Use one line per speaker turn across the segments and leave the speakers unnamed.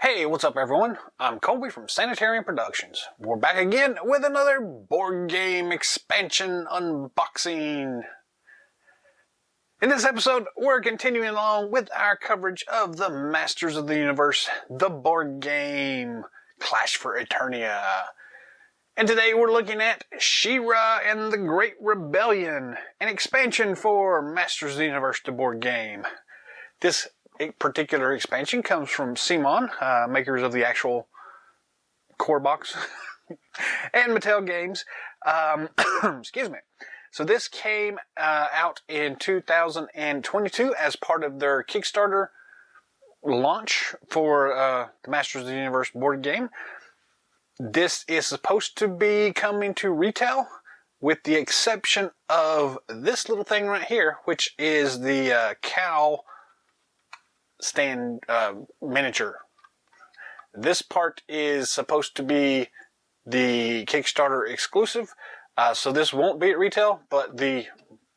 Hey, what's up everyone? I'm Colby from Sanitarian Productions. We're back again with another board game expansion unboxing. In this episode, we're continuing along with our coverage of the Masters of the Universe, the board game, Clash for Eternia. And today we're looking at She-Ra and the Great Rebellion, an expansion for Masters of the Universe, the board game. This particular expansion comes from Simon, makers of the actual core box, and Mattel Games. Excuse me. So this came out in 2022 as part of their Kickstarter launch for the Masters of the Universe board game. This is supposed to be coming to retail, with the exception of this little thing right here, which is the cow stand miniature. This part is supposed to be the Kickstarter exclusive, so this won't be at retail, but the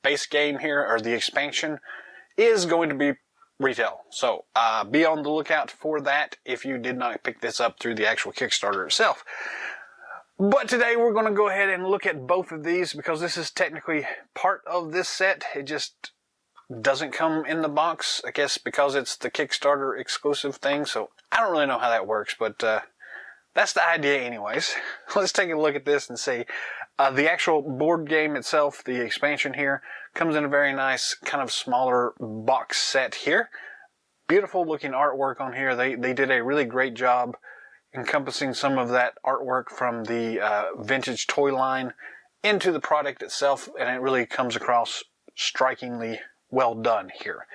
base game here, or the expansion, is going to be retail. So be on the lookout for that if you did not pick this up through the actual Kickstarter itself. But today we're going to go ahead and look at both of these because this is technically part of this set. It just doesn't come in the box, I guess, because it's the Kickstarter exclusive thing. So I don't really know how that works, but that's the idea anyways. Let's take a look at this and see. The actual board game itself, the expansion here, comes in a very nice kind of smaller box set here. Beautiful looking artwork on here. They did a really great job encompassing some of that artwork from the vintage toy line into the product itself, and it really comes across strikingly well done here.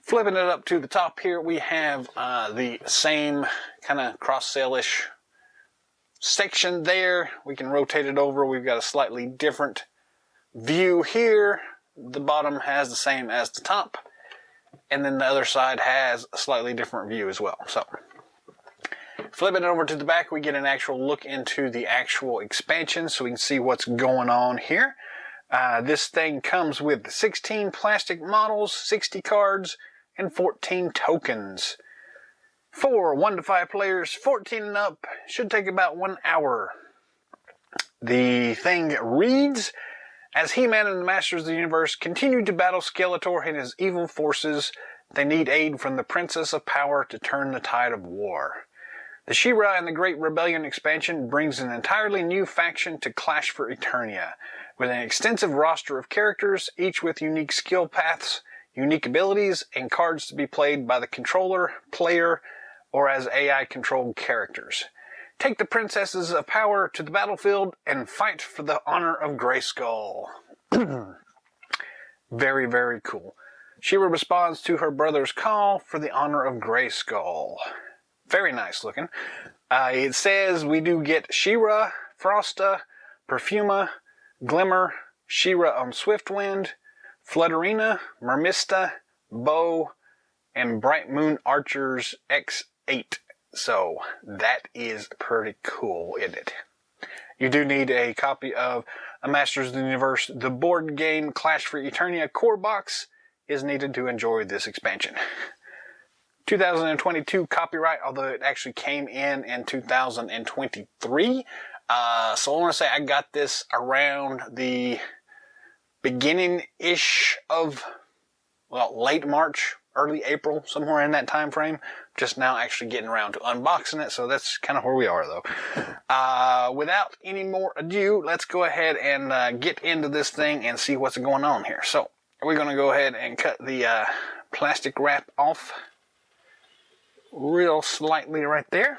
Flipping it up to the top here, we have the same kind of cross-sale-ish section there. We can rotate it over. We've got a slightly different view here. The bottom has the same as the top, and then the other side has a slightly different view as well. So flipping it over to the back, we get an actual look into the actual expansion so we can see what's going on here. This thing comes with 16 plastic models, 60 cards, and 14 tokens. For 1 to 5 players, 14 and up, should take about 1 hour. The thing reads, as He-Man and the Masters of the Universe continue to battle Skeletor and his evil forces, they need aid from the Princess of Power to turn the tide of war. The She-Ra and the Great Rebellion expansion brings an entirely new faction to Clash for Eternia, with an extensive roster of characters, each with unique skill paths, unique abilities, and cards to be played by the controller, player, or as AI-controlled characters. Take the Princesses of Power to the battlefield and fight for the honor of Grayskull. Very, very cool. She-Ra responds to her brother's call for the honor of Grayskull. Very nice looking. It says we do get She-Ra, Frosta, Perfuma, Glimmer, She-Ra on Swiftwind, Flutterina, Mermista, Bow, and Bright Moon Archers X8. So that is pretty cool, isn't it? You do need a copy of a Masters of the Universe, the board game Clash for Eternia core box is needed to enjoy this expansion. 2022 copyright, although it actually came in 2023. So I want to say I got this around the beginning-ish of, well, late March, early April, somewhere in that time frame. Just now actually getting around to unboxing it, so that's kind of where we are, though. Without any more ado, let's go ahead and get into this thing and see what's going on here. So we're going to go ahead and cut the plastic wrap off real slightly right there.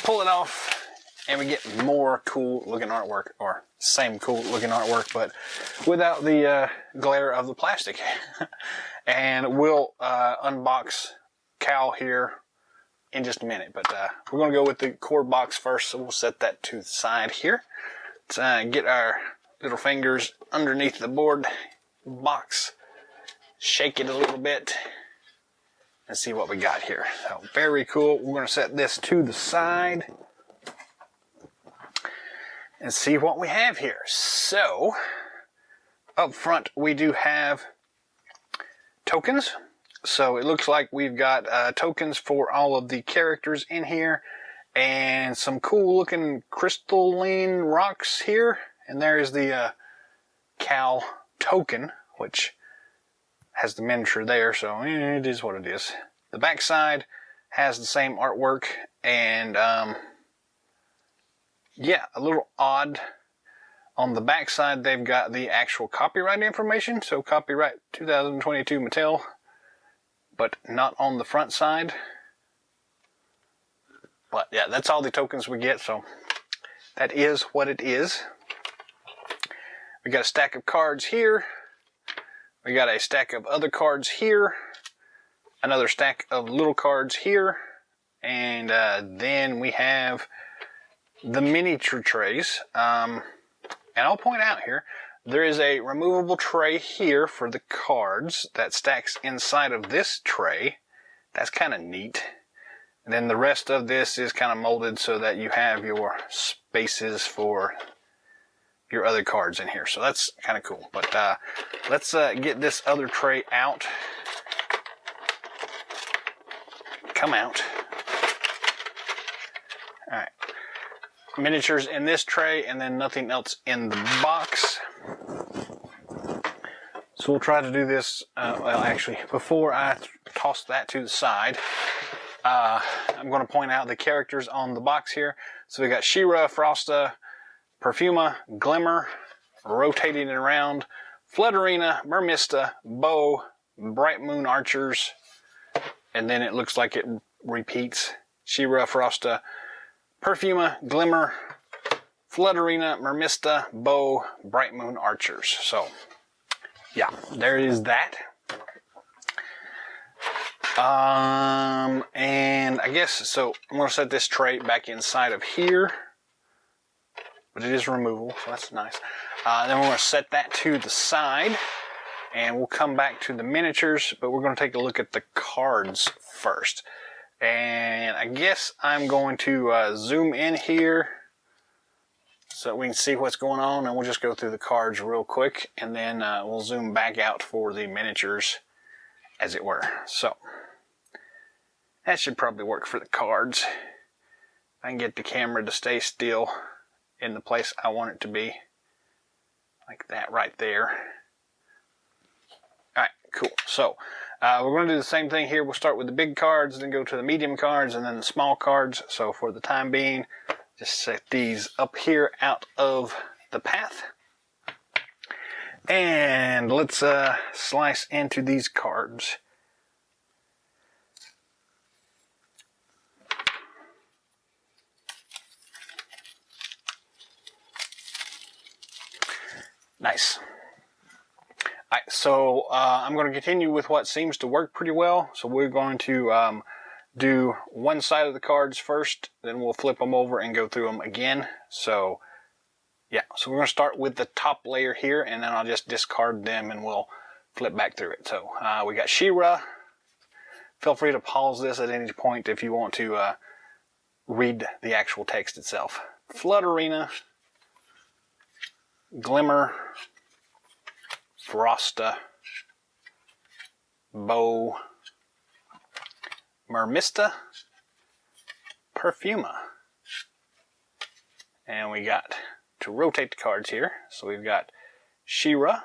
Pull it off, and we get more cool looking artwork, or same cool looking artwork, but without the glare of the plastic. And we'll unbox Cal here in just a minute, but we're going to go with the core box first, so we'll set that to the side here. Let's get our little fingers underneath the board box, shake it a little bit, and see what we got here. So very cool. We're going to set this to the side and see what we have here. So up front we do have tokens. So it looks like we've got tokens for all of the characters in here, and some cool looking crystalline rocks here. And there is the Cal token, which has the miniature there, so it is what it is. The back side has the same artwork, and yeah, a little odd. On the back side, they've got the actual copyright information, so copyright 2022 Mattel, but not on the front side. But yeah, that's all the tokens we get, so that is what it is. We got a stack of cards here. We got a stack of other cards here. Another stack of little cards here. And then we have the miniature trays. And I'll point out here, there is a removable tray here for the cards that stacks inside of this tray. That's kind of neat. And then the rest of this is kind of molded so that you have your spaces for your other cards in here. So that's kind of cool. But let's get this other tray out. Come out. All right. Miniatures in this tray, and then nothing else in the box. So we'll try to do this, well actually, before I toss that to the side, I'm going to point out the characters on the box here. So we got She-Ra, Frosta, Perfuma, Glimmer, rotating it around, Flutterina, Mermista, Bow, Bright Moon Archers, and then it looks like it repeats. She-Ra, Frosta, Perfuma, Glimmer, Flutterina, Mermista, Bow, Bright Moon Archers. So, yeah, there is that. And I guess, so I'm going to set this tray back inside of here. But it is removable, so that's nice. Then we're going to set that to the side, and we'll come back to the miniatures, but we're going to take a look at the cards first. And I guess I'm going to zoom in here so we can see what's going on, and we'll just go through the cards real quick, and then we'll zoom back out for the miniatures, as it were. So, that should probably work for the cards. I can get the camera to stay still in the place I want it to be, like that right there. Alright, cool. So, we're going to do the same thing here. We'll start with the big cards, then go to the medium cards, and then the small cards. So for the time being, just set these up here out of the path. And let's slice into these cards. Nice. Alright, so I'm going to continue with what seems to work pretty well. So we're going to do one side of the cards first, then we'll flip them over and go through them again. So yeah, so we're going to start with the top layer here, and then I'll just discard them and we'll flip back through it. So we got She-Ra. Feel free to pause this at any point if you want to read the actual text itself. Flutterina, Glimmer, Frosta, Bow, Mermista, Perfuma. And we got to rotate the cards here. So we've got She-Ra,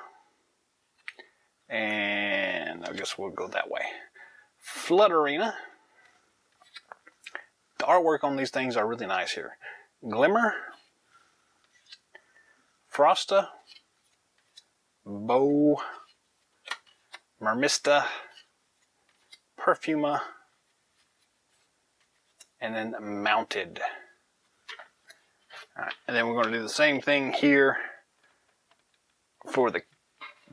and I guess we'll go that way. Flutterina. The artwork on these things are really nice here. Glimmer, Frosta, Bow, Mermista, Perfuma, and then Mounted. All right, and then we're going to do the same thing here for the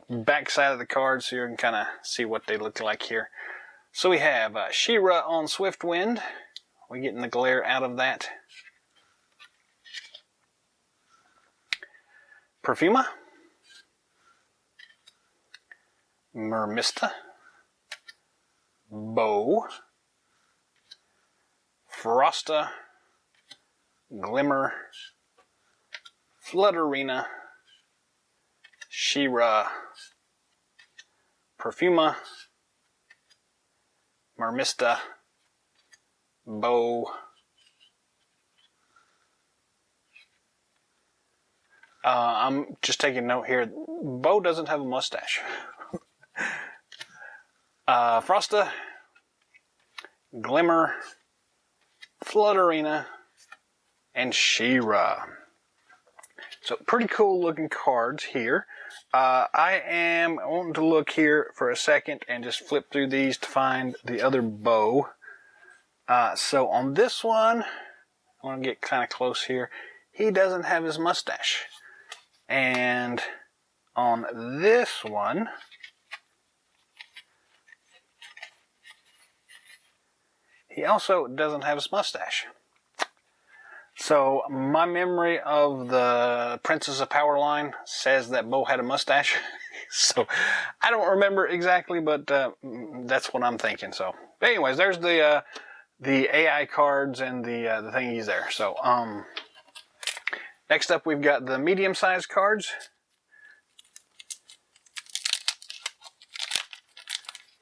back side of the card, so you can kind of see what they look like here. So we have She-Ra on Swiftwind. We're getting the glare out of that. Perfuma, Mermista, Bow, Frosta, Glimmer, Flutterina, She-Ra, Perfuma, Mermista, Bo. I'm just taking note here. Bo doesn't have a mustache. Frosta, Glimmer, Flutterina, and She-Ra. So pretty cool looking cards here. I am wanting to look here for a second and just flip through these to find the other Bo. So on this one, I want to get kind of close here. He doesn't have his mustache. And on this one, he also doesn't have his mustache. So my memory of the Princess of Power line says that Bo had a mustache. So I don't remember exactly, but that's what I'm thinking. So anyways, there's the AI cards and the thingies there. So next up we've got the medium-sized cards.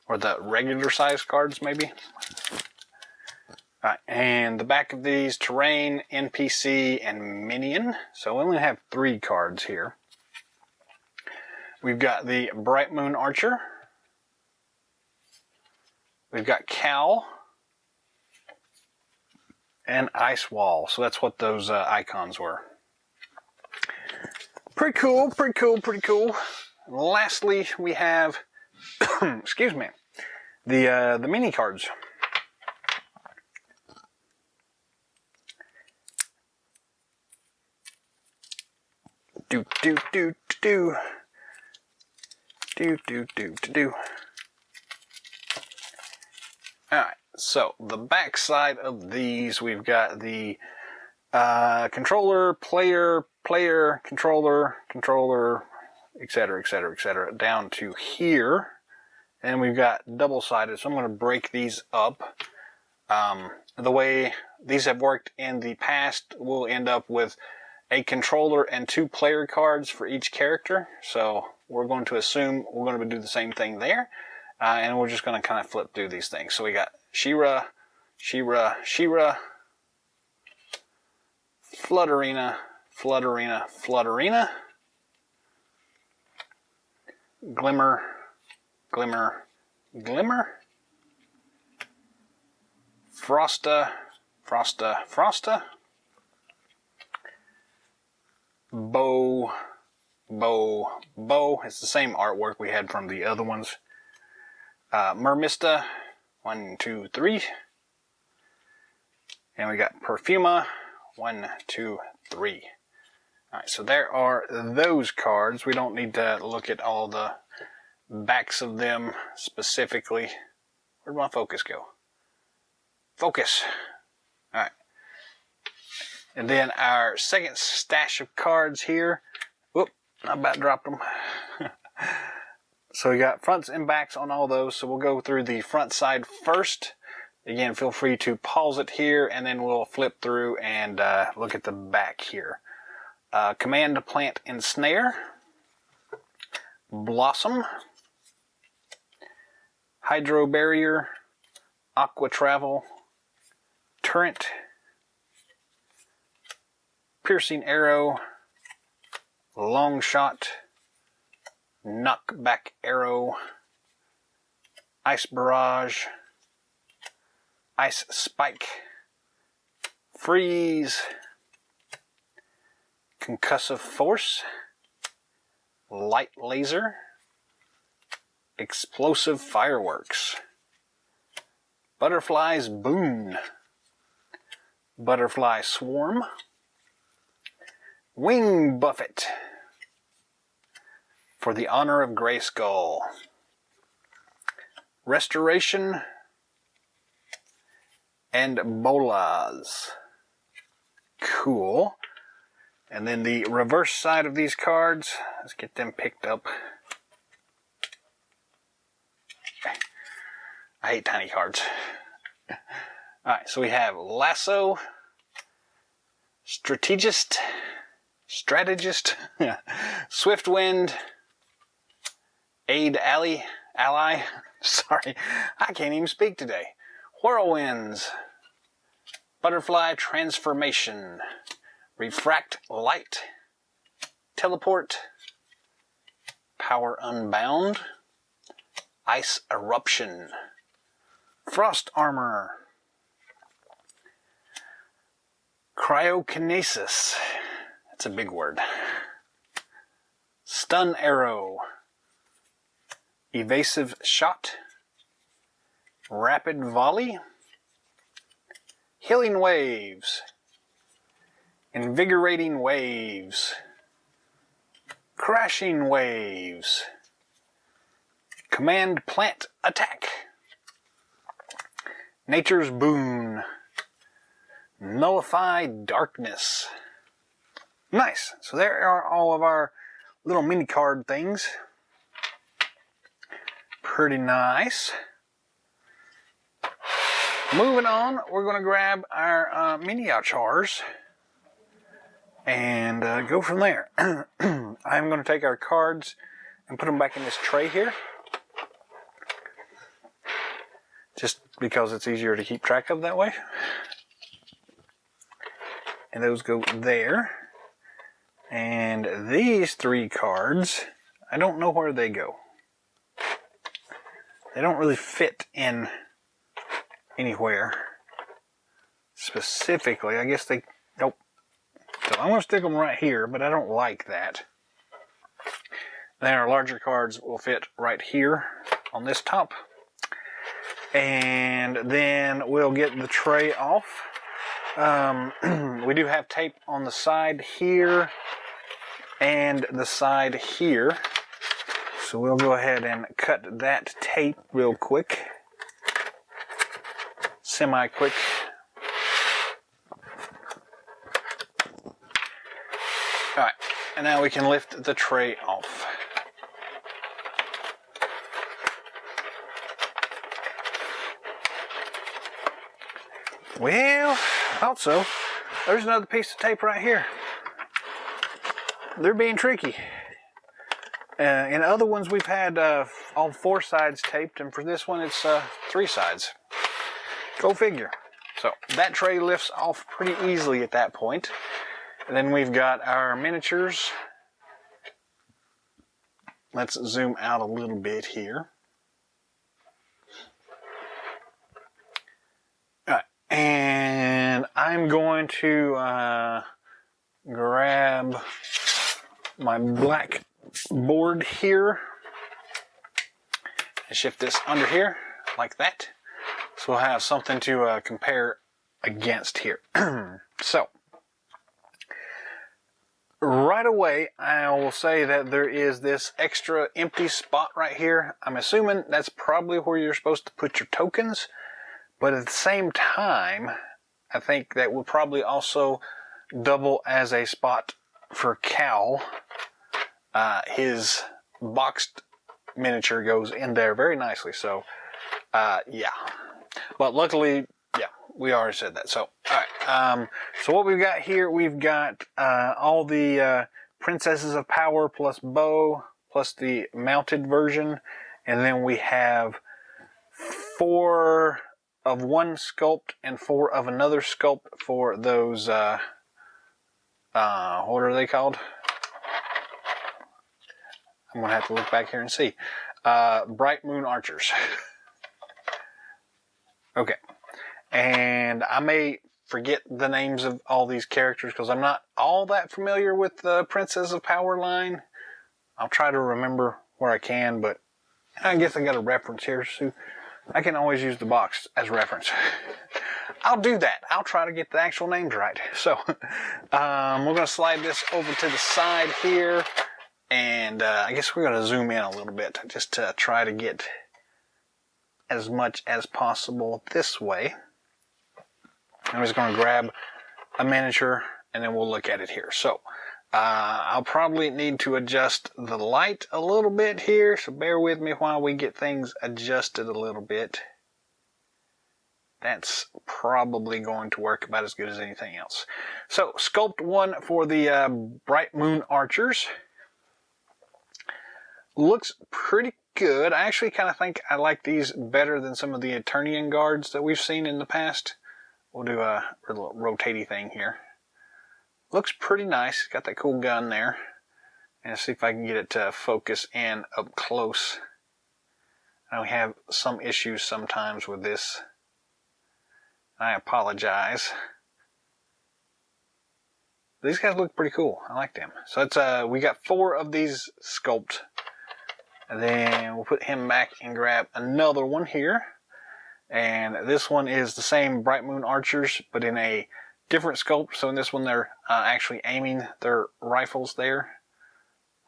Or the regular-sized cards, maybe. And the back of these, Terrain, NPC, and Minion. So we only have 3 cards here. We've got the Bright Moon Archer. We've got Cal. And Ice Wall. So that's what those icons were. Pretty cool, pretty cool, pretty cool. Lastly, we have, excuse me, the mini cards. Do. Alright, so the back side of these, we've got the controller, player, controller, etc., etc., etc., down to here. And we've got double-sided, so I'm going to break these up. The way these have worked in the past, we'll end up with a controller and 2 player cards for each character. So we're going to assume we're going to do the same thing there. And we're just going to kind of flip through these things. So we got She-Ra, She-Ra, She-Ra, Flutterina, Flutterina, Flutterina, Glimmer, Glimmer, Glimmer, Frosta, Frosta, Frosta, Bo, Bo, Bo. It's the same artwork we had from the other ones. Mermista, 1, 2, 3. And we got Perfuma, 1, 2, 3. Alright, so there are those cards. We don't need to look at all the backs of them specifically. Where'd my focus go? Focus. Alright. And then our second stash of cards here. Whoop, I about dropped them. So we got fronts and backs on all those. So we'll go through the front side first. Again, feel free to pause it here, and then we'll flip through and look at the back here. Command, Plant, and Snare. Blossom. Hydro Barrier. Aqua Travel. Turret. Piercing Arrow, Long Shot, Knockback Arrow, Ice Barrage, Ice Spike, Freeze, Concussive Force, Light Laser, Explosive Fireworks, Butterfly's Boon, Butterfly Swarm, Wing Buffet, For the Honor of Grayskull, Restoration, and Bolas. Cool. And then the reverse side of these cards, let's get them picked up. I hate tiny cards. Alright, so we have Lasso, Strategist, Swift Wind, Aid ally. Sorry, I can't even speak today. Whirlwinds, butterfly transformation, refract light, teleport, power unbound, ice eruption, frost armor, cryokinesis, that's a big word, stun arrow, evasive shot, rapid volley, healing waves, invigorating waves, crashing waves, command plant attack, nature's boon, nullify darkness. Nice. So there are all of our little mini card things. Pretty nice. Moving on, we're going to grab our miniatures and go from there. I'm going to take our cards and put them back in this tray here, just because it's easier to keep track of that way. And those go there. And these 3 cards, I don't know where they go. They don't really fit in anywhere specifically. I guess they, nope. So I'm going to stick them right here, but I don't like that. Then our larger cards will fit right here on this top. And then we'll get the tray off. We do have tape on the side here and the side here. So we'll go ahead and cut that tape real quick. Semi-quick. Alright, and now we can lift the tray off. Well, also, there's another piece of tape right here. They're being tricky. In other ones, we've had all 4 sides taped, and for this one, it's 3 sides. Go figure. So that tray lifts off pretty easily at that point. And then we've got our miniatures. Let's zoom out a little bit here. Alright, and I'm going to grab my black board here and shift this under here like that, so we'll have something to compare against here. So right away I will say that there is this extra empty spot right here. I'm assuming that's probably where you're supposed to put your tokens, but at the same time I think that will probably also double as a spot for Cal. His boxed miniature goes in there very nicely, so yeah. But luckily, yeah, we already said that. So, alright. So what we've got here, we've got all the Princesses of Power plus Bow, plus the mounted version, and then we have 4 of one sculpt and 4 of another sculpt for those, what are they called? I'm going to have to look back here and see. Bright Moon Archers. Okay. And I may forget the names of all these characters because I'm not all that familiar with the Princess of Power line. I'll try to remember where I can, but I guess I got a reference here, so I can always use the box as reference. I'll do that. I'll try to get the actual names right. So, we're going to slide this over to the side here. And I guess we're going to zoom in a little bit just to try to get as much as possible this way. I'm just going to grab a miniature and then we'll look at it here. So I'll probably need to adjust the light a little bit here, so bear with me while we get things adjusted a little bit. That's probably going to work about as good as anything else. So sculpt 1 for the Bright Moon Archers. Looks pretty good. I actually kind of think I like these better than some of the Eternian guards that we've seen in the past. We'll do a little rotatey thing here. Looks pretty nice. Got that cool gun there. And see if I can get it to focus in up close. I have some issues sometimes with this. I apologize. These guys look pretty cool. I like them. So it's we got 4 of these sculpt. And then we'll put him back and grab another one here. And this one is the same Bright Moon Archers, but in a different sculpt. So in this one, they're actually aiming their rifles there.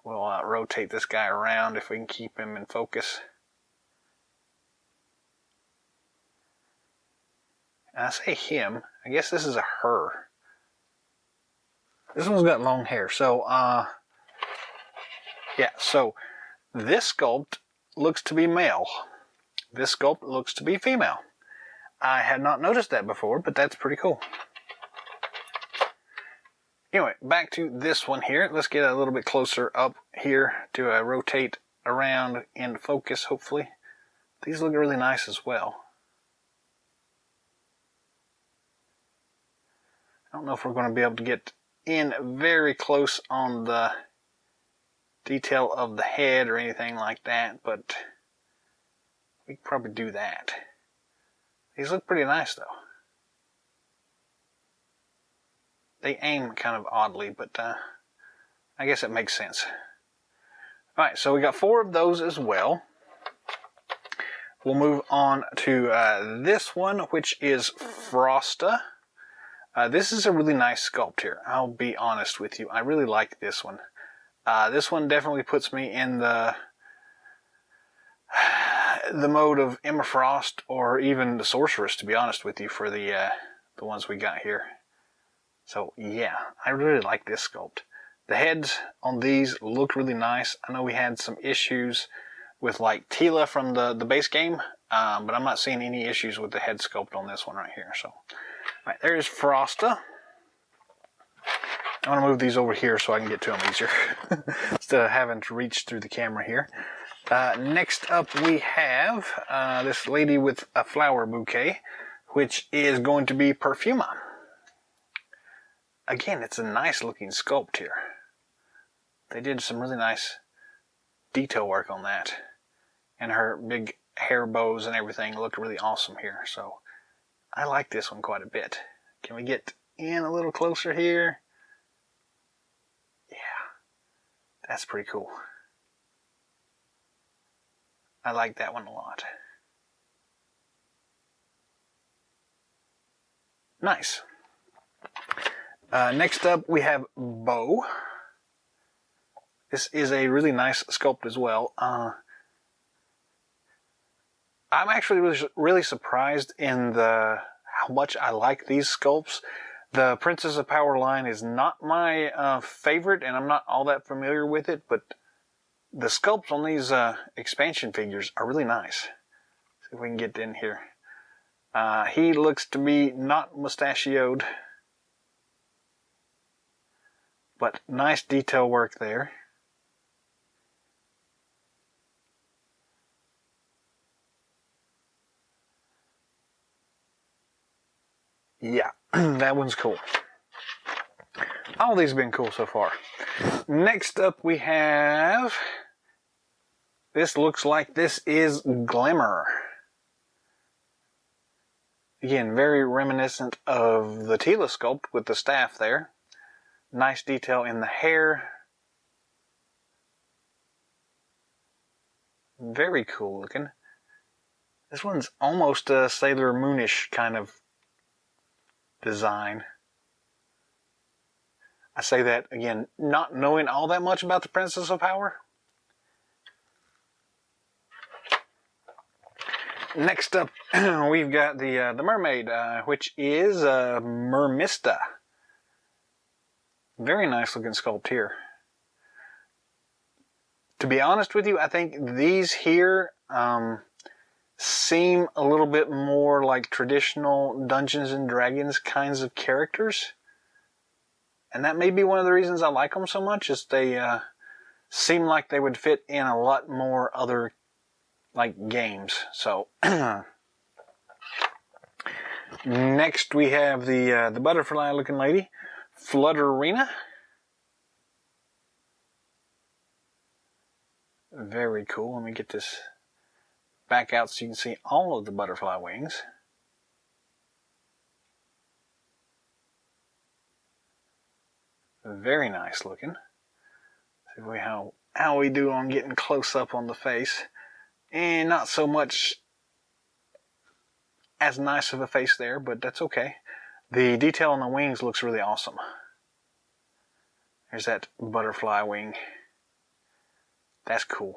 We'll rotate this guy around if we can keep him in focus. And I say him. I guess this is a her. This one's got long hair. So, yeah. So this sculpt looks to be male. This sculpt looks to be female. I had not noticed that before, but that's pretty cool. Anyway, back to this one here. Let's get a little bit closer up here to rotate around in focus, hopefully. These look really nice as well. I don't know if we're going to be able to get in very close on the detail of the head or anything like that, but we can probably do that. These look pretty nice though. They aim kind of oddly, but I guess it makes sense. Alright, so we got 4 of those as well. We'll move on to this one, which is Frosta. This is a really nice sculpt here. I'll be honest with you. I really like this one. This one definitely puts me in the mode of Emma Frost or even the Sorceress, to be honest with you, for the ones we got here. So yeah, I really like this sculpt. The heads on these look really nice. I know we had some issues with like Tila from the base game, but I'm not seeing any issues with the head sculpt on this one right here. So, alright, there's Frosta. I'm going to move these over here so I can get to them easier instead of having to reach through the camera here. Next up we have this lady with a flower bouquet, which is going to be Perfuma. Again, it's a nice looking sculpt here. They did some really nice detail work on that. And her big hair bows and everything look really awesome here. So I like this one quite a bit. Can we get in a little closer here? Yeah, that's pretty cool. I like that one a lot. Nice. Next up we have Bo. This is a really nice sculpt as well. I'm actually really surprised in how much I like these sculpts. The Princess of Power line is not my favorite, and I'm not all that familiar with it, but the sculpts on these expansion figures are really nice. See if we can get in here. He looks to be not mustachioed, but nice detail work there. Yeah, that one's cool. All these have been cool so far. Next up we have... This looks like this is Glimmer. Again, very reminiscent of the Tila sculpt with the staff there. Nice detail in the hair. Very cool looking. This one's almost a Sailor Moonish kind of design. I say that again, not knowing all that much about the Princess of Power. Next up, we've got the mermaid, which is Mermista. Very nice looking sculpt here. To be honest with you, I think these here seem a little bit more like traditional Dungeons and Dragons kinds of characters. And that may be one of the reasons I like them so much, is they seem like they would fit in a lot more other like games. So next we have the butterfly looking lady, Flutterina. Very cool. Let me get this back out so you can see all of the butterfly wings. Very nice looking. See how we do on getting close up on the face. And not so much as nice of a face there, but that's okay. The detail on the wings looks really awesome. There's that butterfly wing. That's cool.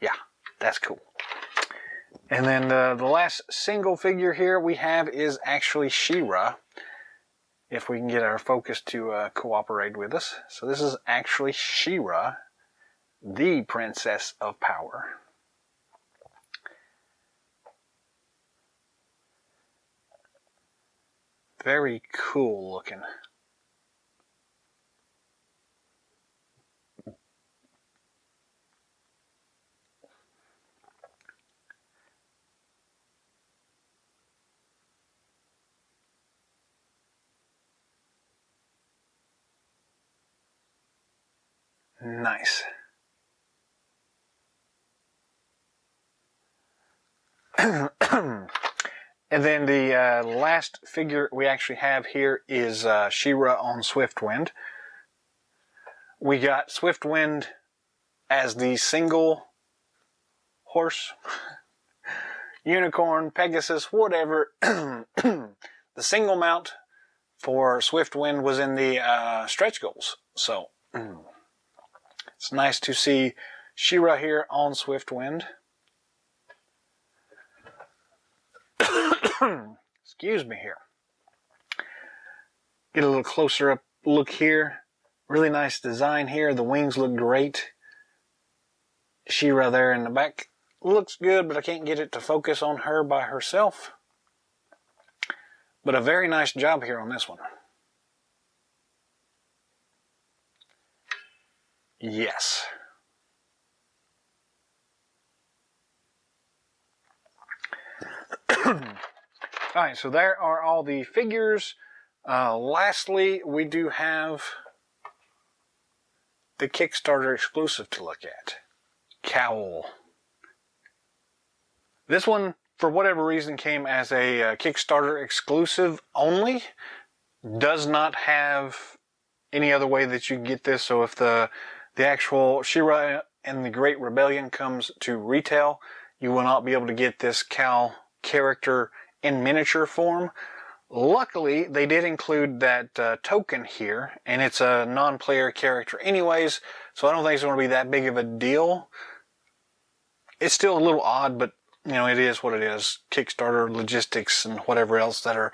Yeah, that's cool. And then the last single figure here we have is actually She-Ra. If we can get our focus to cooperate with us. So this is actually She-Ra, the Princess of Power. Very cool looking. Nice. And then the last figure we actually have here is She-Ra on Swiftwind. We got Swiftwind as the single horse, unicorn, Pegasus, whatever. The single mount for Swiftwind was in the stretch goals. So it's nice to see She-Ra here on Swiftwind. Excuse me here. Get a little closer up look here. Really nice design here. The wings look great. She-Ra there in the back looks good, but I can't get it to focus on her by herself. But a very nice job here on this one. Yes. Alright, so there are all the figures. Lastly, we do have the Kickstarter exclusive to look at. Cowl. This one, for whatever reason, came as a Kickstarter exclusive only. Does not have any other way that you can get this. So if the actual She-Ra and the Great Rebellion comes to retail, you will not be able to get this Cowl character in miniature form. Luckily, they did include that token here, and it's a non-player character anyways, so I don't think it's going to be that big of a deal. It's still a little odd, but you know, it is what it is. Kickstarter logistics and whatever else that are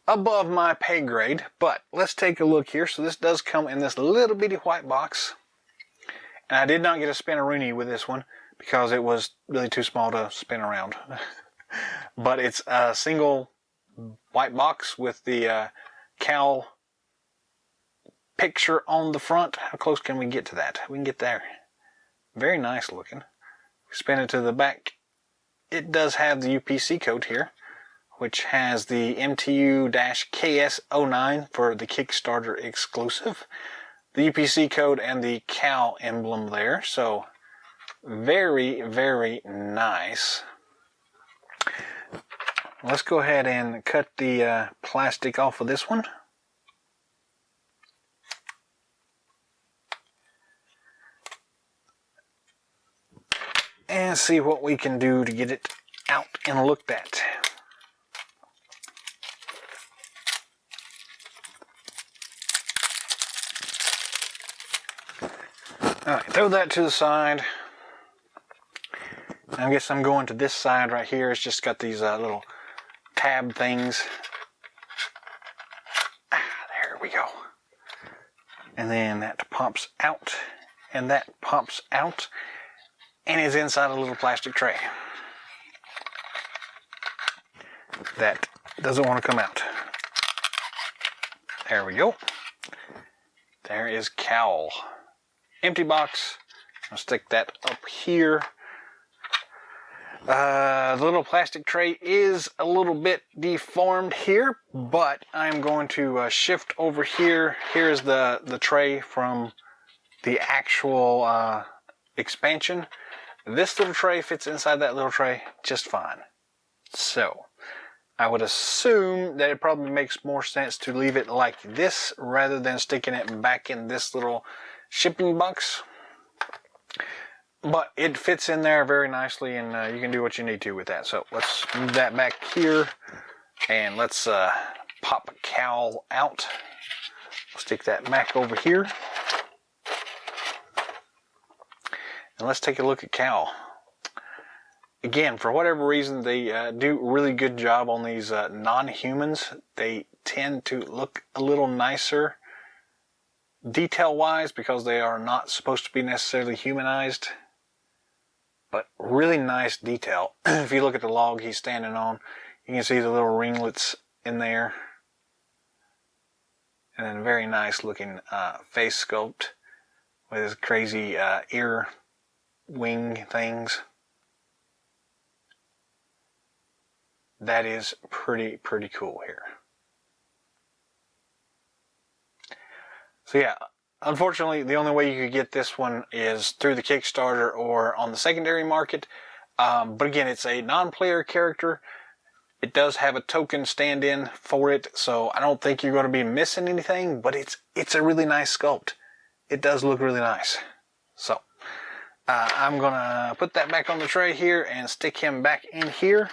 above my pay grade. But let's take a look here. So this does come in this little bitty white box. And I did not get a spinneroonie with this one because it was really too small to spin around. But it's a single white box with the Cowl picture on the front. How close can we get to that? We can get there. Very nice looking. Spin it to the back. It does have the UPC code here, which has the MTU-KS09 for the Kickstarter exclusive. The UPC code and the Cowl emblem there. So very, very nice. Let's go ahead and cut the plastic off of this one. And see what we can do to get it out and looked at. Alright, throw that to the side. I guess I'm going to this side right here. It's just got these little tab things. There we go. And then that pops out, and that pops out, and is inside a little plastic tray. That doesn't want to come out. There we go. There is Cowl. Empty box, I'll stick that up here. The little plastic tray is a little bit deformed here, but I'm going to shift over here. Here's the tray from the actual expansion. This little tray fits inside that little tray just fine. So I would assume that it probably makes more sense to leave it like this rather than sticking it back in this little shipping box. But it fits in there very nicely, and you can do what you need to with that. So let's move that back here, and let's pop Cal out. Stick that back over here. And let's take a look at Cal. Again, for whatever reason, they do a really good job on these non-humans. They tend to look a little nicer detail-wise because they are not supposed to be necessarily humanized. But really nice detail. If you look at the log he's standing on, you can see the little ringlets in there. And then very nice looking face sculpt with his crazy ear wing things. That is pretty cool here. So yeah, unfortunately, the only way you could get this one is through the Kickstarter or on the secondary market. But again, it's a non-player character. It does have a token stand-in for it, so I don't think you're going to be missing anything, but it's a really nice sculpt. It does look really nice. So I'm going to put that back on the tray here and stick him back in here.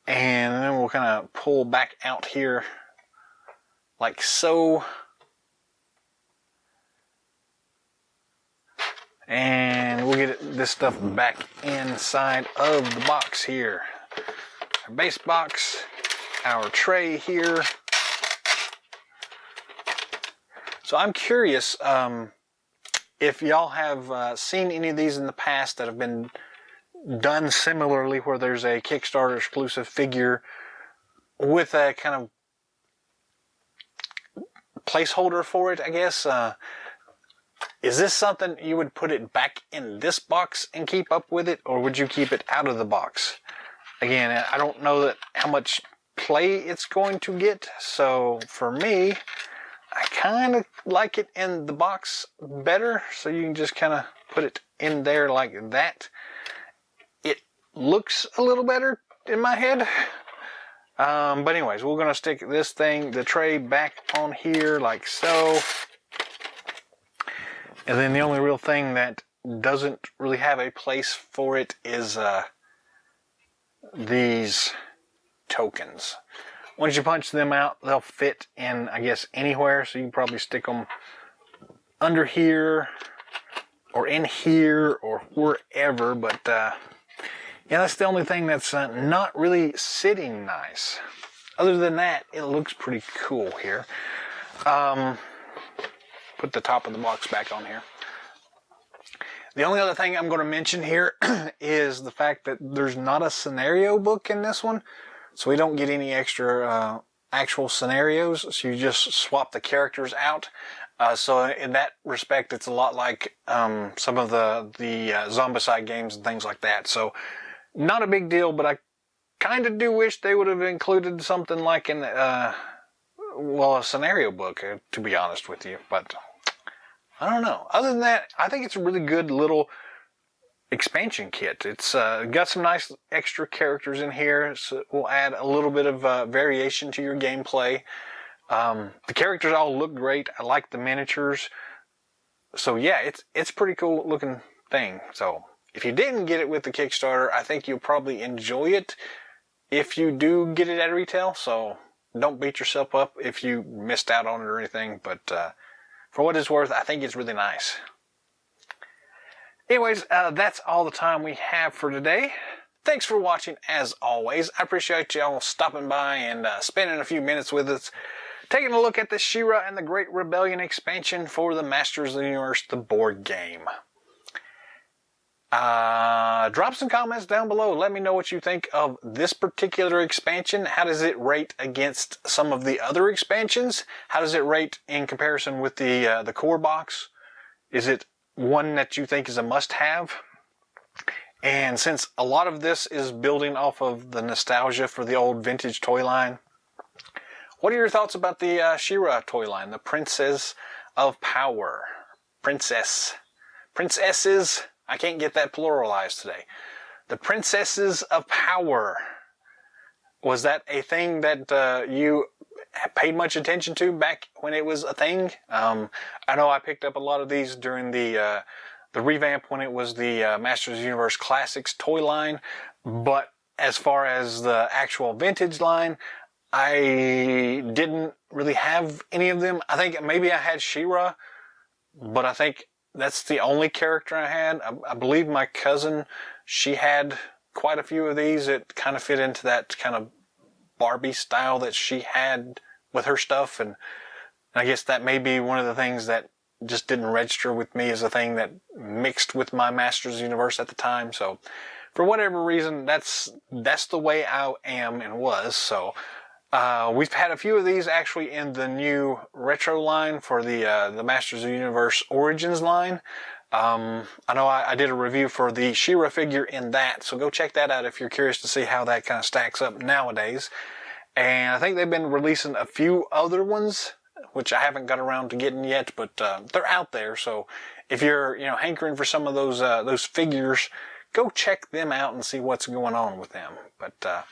And then we'll kind of pull back out here like so. And we'll get this stuff back inside of the box here. Our base box, our tray here. So I'm curious if y'all have seen any of these in the past that have been done similarly, where there's a Kickstarter exclusive figure with a kind of placeholder for it, I guess. Is this something you would put it back in this box and keep up with it, or would you keep it out of the box? Again, I don't know that how much play it's going to get, so for me, I kind of like it in the box better, so you can just kind of put it in there like that. It looks a little better in my head. But anyways, we're going to stick this thing, the tray, back on here like so. And then the only real thing that doesn't really have a place for it is these tokens. Once you punch them out, they'll fit in, I guess, anywhere. So you can probably stick them under here or in here or wherever. But yeah, that's the only thing that's not really sitting nice. Other than that, it looks pretty cool here. Put the top of the box back on here. The only other thing I'm going to mention here is the fact that there's not a scenario book in this one. So we don't get any extra actual scenarios. So you just swap the characters out. So in that respect, it's a lot like some of the Zombicide games and things like that. So not a big deal, but I kind of do wish they would have included something like a scenario book, to be honest with you. But I don't know. Other than that, I think it's a really good little expansion kit. It's got some nice extra characters in here, so it will add a little bit of variation to your gameplay. The characters all look great. I like the miniatures. So yeah, it's pretty cool looking thing. So if you didn't get it with the Kickstarter, I think you'll probably enjoy it if you do get it at retail. So don't beat yourself up if you missed out on it or anything. But for what it's worth, I think it's really nice. Anyways, that's all the time we have for today. Thanks for watching, as always. I appreciate y'all stopping by and spending a few minutes with us, taking a look at the She-Ra and the Great Rebellion expansion for the Masters of the Universe, the board game. Drop some comments down below. Let me know what you think of this particular expansion. How does it rate against some of the other expansions? How does it rate in comparison with the core box? Is it one that you think is a must-have. And since a lot of this is building off of the nostalgia for the old vintage toy line, what are your thoughts about the She-Ra toy line, the Princess of Power? Princesses, I can't get that pluralized today. The Princesses of Power. Was that a thing that you paid much attention to back when it was a thing? I know I picked up a lot of these during the revamp when it was the Masters of the Universe Classics toy line, but as far as the actual vintage line, I didn't really have any of them. I think maybe I had She-Ra, but I think that's the only character I had. I believe my cousin, she had quite a few of these. It kind of fit into that kind of Barbie style that she had with her stuff, and I guess that may be one of the things that just didn't register with me as a thing that mixed with my Masters of the Universe at the time. So for whatever reason, that's the way I am and was. So we've had a few of these actually in the new retro line for the Masters of the Universe Origins line. I know I did a review for the She-Ra figure in that, so go check that out if you're curious to see how that kind of stacks up nowadays. And I think they've been releasing a few other ones, which I haven't got around to getting yet, but they're out there. So if you're hankering for some of those figures, go check them out and see what's going on with them. But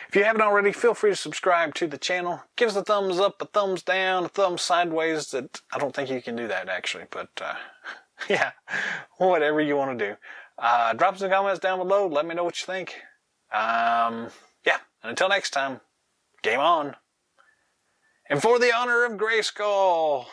if you haven't already, feel free to subscribe to the channel. Give us a thumbs up, a thumbs down, a thumbs sideways. That I don't think you can do that actually, but yeah, whatever you want to do. Drop some comments down below. Let me know what you think. Yeah, and until next time, game on. And for the honor of Grayskull.